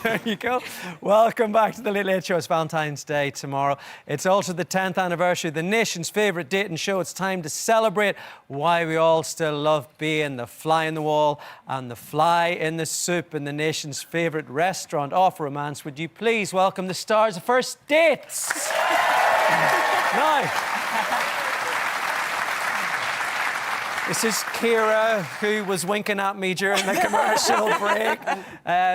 There you go. Welcome back to the Late Late Show. It's Valentine's Day tomorrow. It's also the 10th anniversary of the nation's favourite dating show. It's time to celebrate why we all still love being the fly in the wall and the fly in the soup in the nation's favourite restaurant of romance. Would you please welcome the stars of First Dates? Now, this is Ciara, who was winking at me during the commercial break.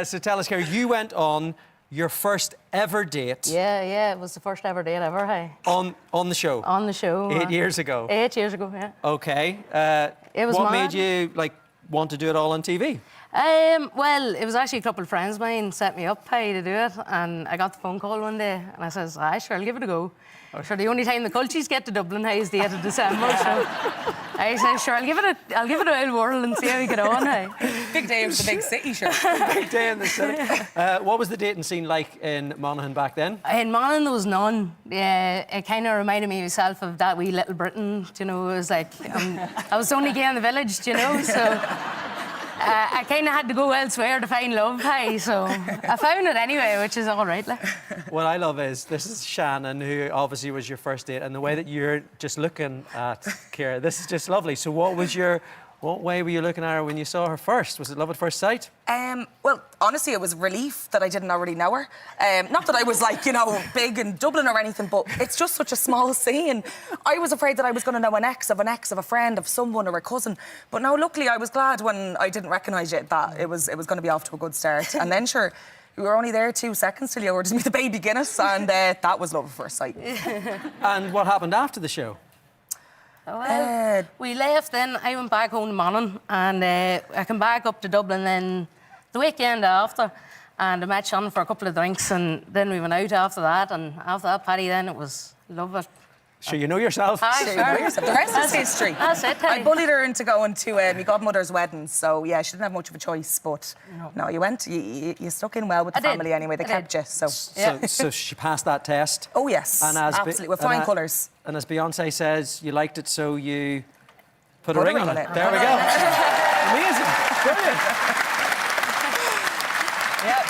So tell us, Ciara, you went on your first ever date. Yeah, it was the first ever date ever, hey. On the show? On the show. 8 years ago? 8 years ago, yeah. OK. It was what mad. made you, want to do it all on TV? Well, it was actually a couple of friends of mine set me up, hey, to do it, and I got the phone call one day, and I says, sure, I'll give it a go. Sure, the only time the cultures get to Dublin, hey, is the 8th of December, so I said, sure, I'll give it a whole whirl and see how we get on, hey. Big day in the big city, sure. Big day in the city. What was the dating scene like in Monaghan back then? In Monaghan, there was none. Yeah, it kind of reminded me myself of that wee Little Britain, you know. It was like, I was only gay in the village, you know, so... I kind of had to go elsewhere to find love, hey, so I found it anyway, which is all right. What I love is, this is Shannon, who obviously was your first date, and the way that you're just looking at Ciara, this is just lovely. So what way were you looking at her when you saw her first? Was it love at first sight? Well, honestly, it was relief that I didn't already know her. Not that I was, big in Dublin or anything, but it's just such a small scene. I was afraid that I was going to know an ex, of a friend, of someone or a cousin. But no, luckily, I was glad when I didn't recognise it that it was going to be off to a good start. And then, sure, we were only there 2 seconds till you ordered me the baby Guinness, and that was love at first sight. And what happened after the show? Well, we left then. I went back home to Monaghan, and I came back up to Dublin then the weekend after, and I met Shannon for a couple of drinks, and then we went out after that, and after that, Paddy, then it was love it. Sure, you know yourself. Aye, Sure, you know yourself. The rest is history. That's it, I bullied her into going to my godmother's wedding, so yeah, she didn't have much of a choice, but no, you went, you stuck in well with the family anyway, they kept you, so. So she passed that test? Oh yes, and absolutely, with flying colours. And as Beyonce says, you liked it, so you put a ring on it. There we go. Amazing, brilliant. Yep.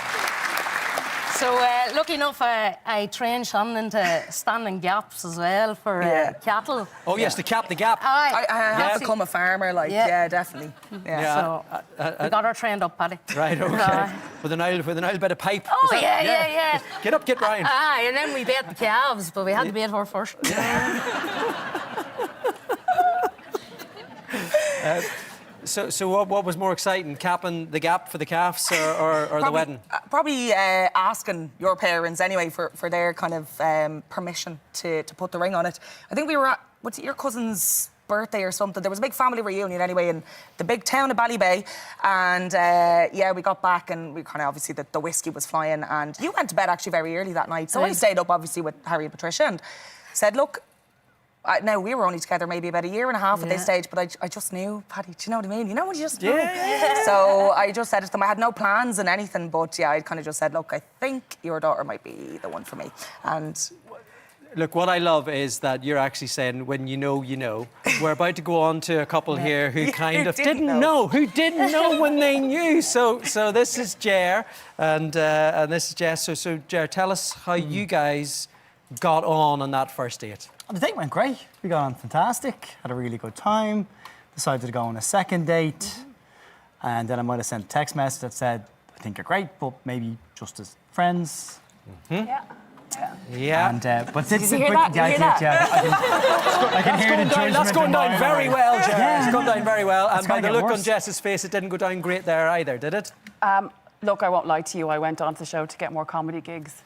So, lucky enough, I trained Shannon into standing gaps as well for cattle. Oh, yes, to cap the gap. Aye. I have become a farmer, definitely. So, we got her trained up, Paddy. Right, OK. With an old bit of pipe. Oh, yeah. Get up, get Ryan. Aye, and then we bait the calves, but we had to bait her first. So what was more exciting, capping the gap for the calves or the wedding? Probably asking your parents anyway for their kind of permission to put the ring on it. I think we were at, what's it, your cousin's birthday or something. There was a big family reunion anyway in the big town of Ballybay, and we got back and we kind of obviously the whiskey was flying, and you went to bed actually very early that night, so I stayed up obviously with Harry and Patricia and said, look, now, we were only together maybe about 1.5 years at this stage, but I just knew, Paddy, do you know what I mean? You know when you just know? Yeah. So I just said it to them. I had no plans and anything, but I kind of just said, look, I think your daughter might be the one for me. And look, what I love is that you're actually saying, when you know, you know. We're about to go on to a couple here who kind of didn't know when they knew. So this is Ger and this is Jess. So Ger, tell us how you guys got on that first date. The date went great. We got on fantastic, had a really good time, decided to go on a second date, and then I might have sent a text message that said, I think you're great, but maybe just as friends. Yeah. And, but did you hear that? I can hear the judgment. That's going down very well, Ger. Yeah. It's gone down very well. And by the look worse. on Jess's face, it didn't go down great there either, did it? Look, I won't lie to you. I went onto the show to get more comedy gigs.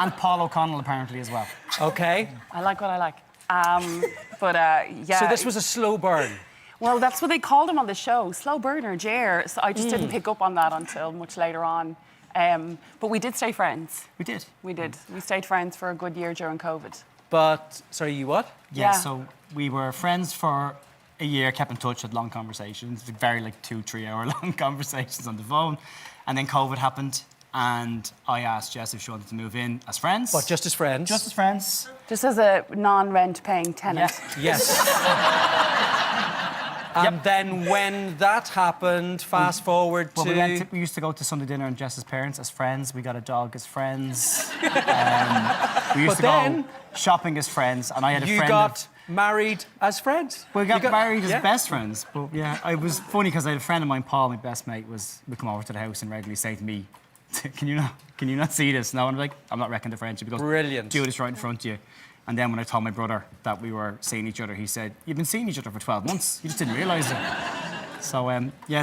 And Paul O'Connell apparently as well. OK. I like what I like. So this was a slow burn? Well, that's what they called him on the show, slow burner, Ger. So I just didn't pick up on that until much later on. But we did stay friends. We did. We did. We stayed friends for a good year during COVID. But, sorry, you what? Yeah, so we were friends for a year, kept in touch, had long conversations, very 2-3 hour long conversations on the phone. And then COVID happened. And I asked Jess if she wanted to move in as friends. But just as friends? Just as friends. Just as a non-rent paying tenant. Yes. And then when that happened, fast forward Well, to... we used to go to Sunday dinner and Jess's parents as friends. We got a dog as friends. We used But to then- go shopping as friends, and I had a You friend. got married as friends? We got married as yeah. best friends. But yeah, it was funny because I had a friend of mine, Paul, my best mate, would come over to the house and regularly say to me, Can you not see this? No, and I'm like, I'm not wrecking the friendship. He goes, Brilliant. do this right in front of you. And then when I told my brother that we were seeing each other, he said, you've been seeing each other for 12 months. You just didn't realise it. So,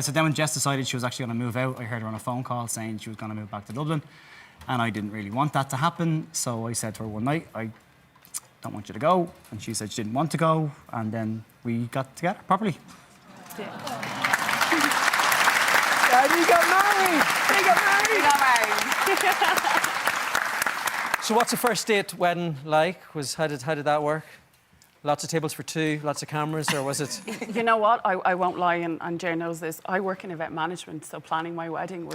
so then when Jess decided she was actually going to move out, I heard her on a phone call saying she was going to move back to Dublin. And I didn't really want that to happen. So I said to her one night, I don't want you to go. And she said she didn't want to go. And then we got together properly. And you got married! You got married! We got married. So what's a first date wedding like? How did that work? Lots of tables for two, lots of cameras, or was it? You know what? I won't lie, and Jer knows this. I work in event management, so planning my wedding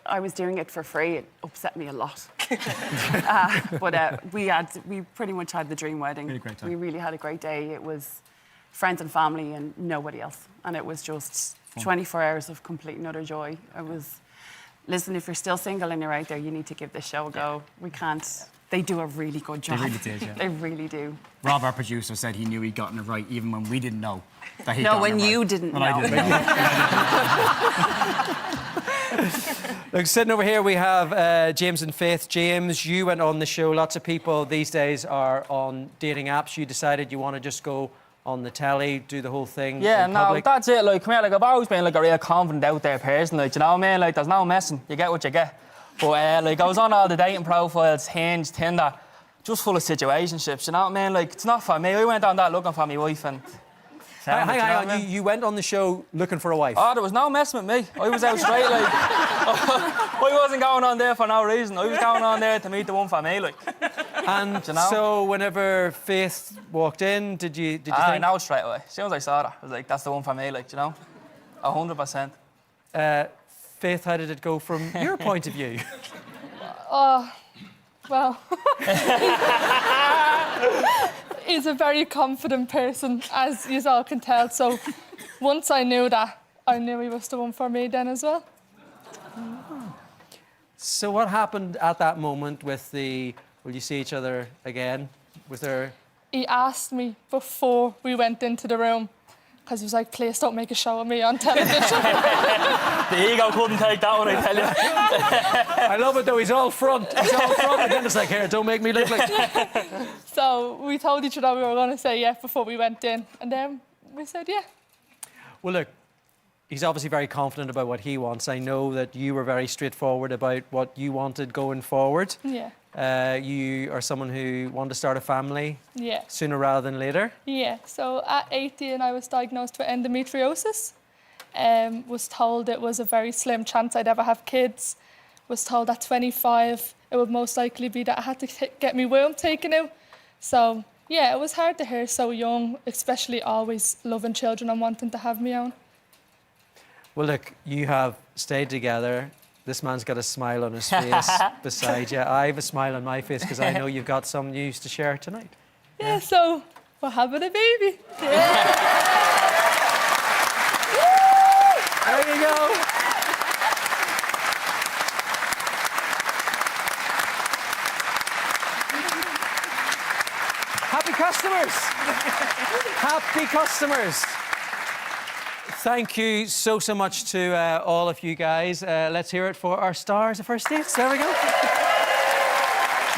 I was doing it for free. It upset me a lot. But we pretty much had the dream wedding. We had a great time. We really had a great day. It was friends and family and nobody else. And it was just 24 hours of complete and utter joy. Listen, if you're still single and you're out there, you need to give this show a go. We can't. They do a really good job. They really did, yeah. They really do. Rob, our producer, said he knew he'd gotten it right, even when we didn't know that he'd No, gotten when it right. you didn't When know. I didn't know. Look, sitting over here, we have James and Faith. James, you went on the show. Lots of people these days are on dating apps. You decided you want to just go on the telly, do the whole thing Yeah, in no, public. that's it. Like, come here, like, I've always been like a real confident out there person. Like, you know what I mean? Like, there's no messing. You get what you get. But like, I was on all the dating profiles, Hinge, Tinder, just full of situationships. You know what I mean? Like, it's not for me. I went on that looking for my wife and. Hang on, you went on the show looking for a wife. Oh, there was no messing with me. I was out straight, like. I wasn't going on there for no reason. I was going on there to meet the one for me, like. And you know? so whenever Faith walked in, did you I think... know straight away. As soon as I saw her, I was like, that's the one for me, like, you know? 100%. Faith, how did it go from your point of view? Well, he's a very confident person, as you all can tell. So once I knew that, I knew he was the one for me then as well. So what happened at that moment with the, will you see each other again? Was there... He asked me before we went into the room, because he was like, please don't make a show of me on television. The ego couldn't take that one, I tell you. I love it though, he's all front. He's all front, and then it's like, here, don't make me look like... So we told each other we were going to say yeah before we went in, and then we said yeah. Well, look, he's obviously very confident about what he wants. I know that you were very straightforward about what you wanted going forward. Yeah. You are someone who wanted to start a family Yeah. sooner rather than later. Yeah, so at 18 I was diagnosed with endometriosis. Was told it was a very slim chance I'd ever have kids. Was told at 25 it would most likely be that I had to get my womb taken out. So yeah, it was hard to hear so young, especially always loving children and wanting to have my own. Well, look, you have stayed together. This man's got a smile on his face beside you. I have a smile on my face because I know you've got some news to share tonight. Yeah, so we're having a baby. There you go. Happy customers. Happy customers. Thank you so much to all of you guys. Let's hear it for our stars of first dates. There we go.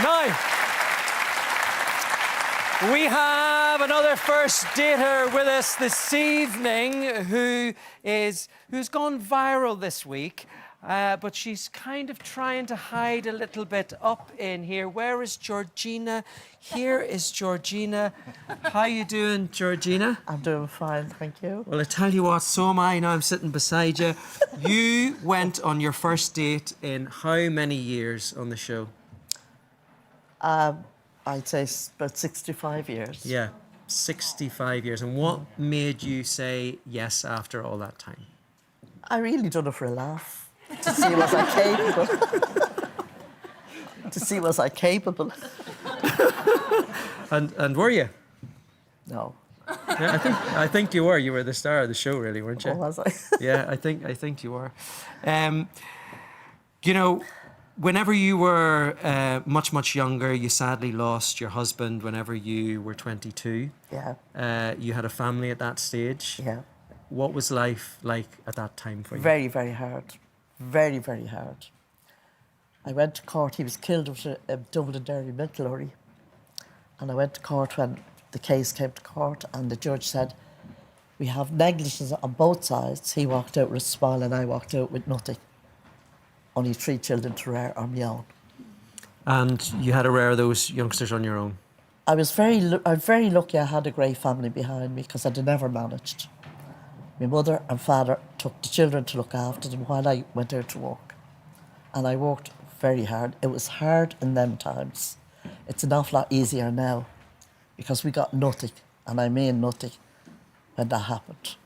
Now, we have another first dater with us this evening who's gone viral this week, but she's kind of trying to hide a little bit up in here. Where is Georgina? Here is Georgina. How you doing, Georgina? I'm doing fine, thank you. Well, I tell you what, so am I. Now I'm sitting beside you. You went on your first date in how many years on the show? I'd say about 65 years. Yeah, 65 years. And what made you say yes after all that time? I really done it for a laugh. To see was I capable. To see was I capable. And were you? No. Yeah, I think you were. You were the star of the show, really, weren't you? Oh, was I? Yeah, I think you were. You know, whenever you were much younger, you sadly lost your husband whenever you were 22. Yeah, You had a family at that stage. yeah. What was life like at that time for you? Very, very hard. Very, very hard. I went to court. He was killed with a Dublin Dairy milk lorry. And I went to court when the case came to court, and the judge said, we have negligence on both sides. He walked out with a smile and I walked out with nothing. Only 3 children to rear on my own. And you had to rear those youngsters on your own? I'm very lucky I had a great family behind me because I'd never managed. My mother and father took the children to look after them while I went out to work. And I worked very hard. It was hard in them times. It's an awful lot easier now because we got nothing, and I mean nothing, when that happened.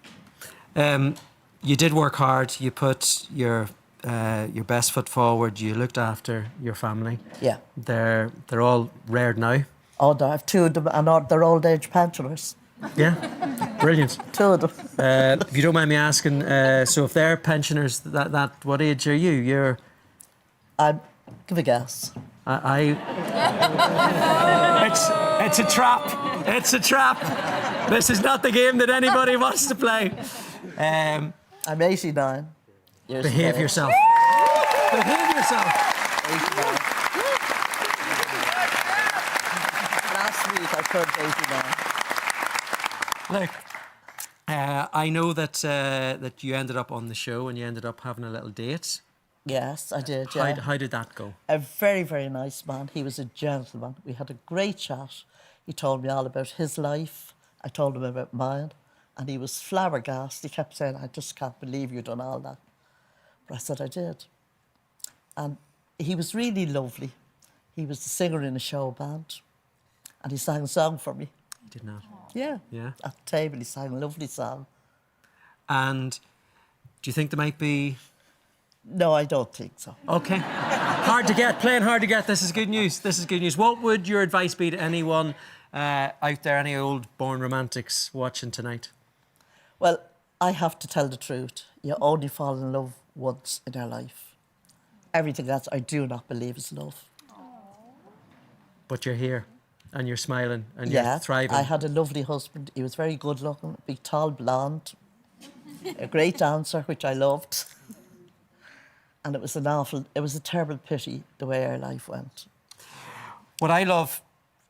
You did work hard. You put your best foot forward. You looked after your family. Yeah. They're all reared now. Oh, I have 2 of them, and they're old age pensioners. Yeah, brilliant. 2 of them. If you don't mind me asking, so if they're pensioners, that what age are you? You're. Give a guess. It's a trap. It's a trap. This is not the game that anybody wants to play. I'm 89. Behave yourself. Behave yourself. 89. Last week I turned 89. Look, I know that you ended up on the show and you ended up having a little date. Yes, I did, yeah. How did that go? A very, very nice man. He was a gentleman. We had a great chat. He told me all about his life. I told him about mine. And he was flabbergasted. He kept saying, I just can't believe you done all that. But I said, I did. And he was really lovely. He was the singer in a show band. And he sang a song for me. He did not. Yeah. Yeah. At the table, he sang a lovely song. And do you think there might be... No, I don't think so. Okay. Hard to get, playing hard to get. This is good news. This is good news. What would your advice be to anyone out there, any old born romantics watching tonight? Well, I have to tell the truth. You only fall in love once in your life. Everything else I do not believe is love. But you're here and you're smiling and you're thriving. I had a lovely husband. He was very good looking, big, tall, blonde, a great dancer, which I loved. And it was a terrible pity the way our life went. What I love,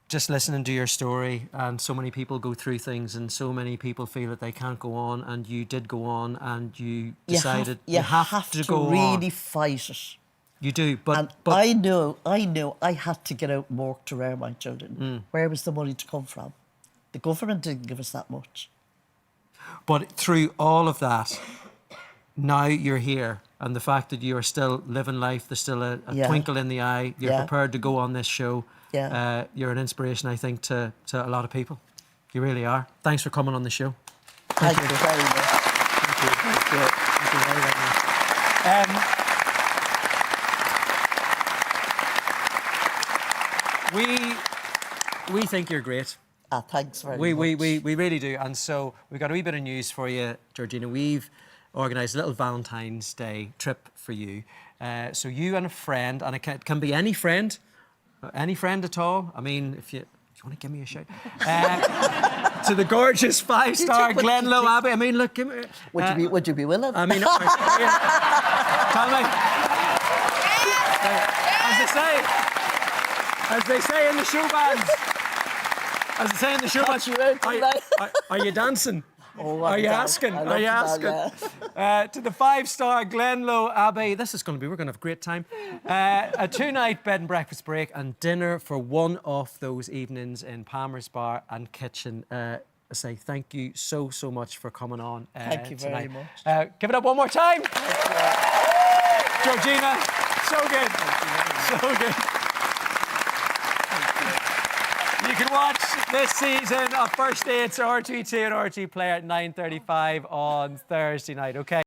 just listening to your story, and so many people go through things and so many people feel that they can't go on, and you did go on and you decided you have to go really on. fight it. You do, but I knew I had to get out and work to rear my children. Where was the money to come from? The government didn't give us that much. But through all of that, now you're here, and the fact that you are still living life, there's still a twinkle in the eye, you're prepared to go on this show. Yeah. You're an inspiration, I think, to a lot of people. You really are. Thanks for coming on the show. Thank you very much. Thank you. Thank you. Thank you very, very much. We think you're great. Thanks very We much. really do. And so we've got a wee bit of news for you, Georgina. We've organised a little Valentine's Day trip for you. So you and a friend, and it can be any friend at all. I mean, if you want to give me a shout. To the gorgeous 5-star Glenlow Abbey. I mean, look, give me... Would you be willing? I mean, tell me. As they say in the show bands. As they say in the show bands. Are you dancing? Oh, Are you asking? To the 5-star Glenlow Abbey. We're going to have a great time. A 2-night bed and breakfast break and dinner for one of those evenings in Palmer's Bar and Kitchen. I say thank you so much for coming on Thank you very tonight. much. Give it up one more time. Georgina, so good. So good. You can watch this season of First Dates RTÉ and RTÉ Play at 9:35 on Thursday night. Okay.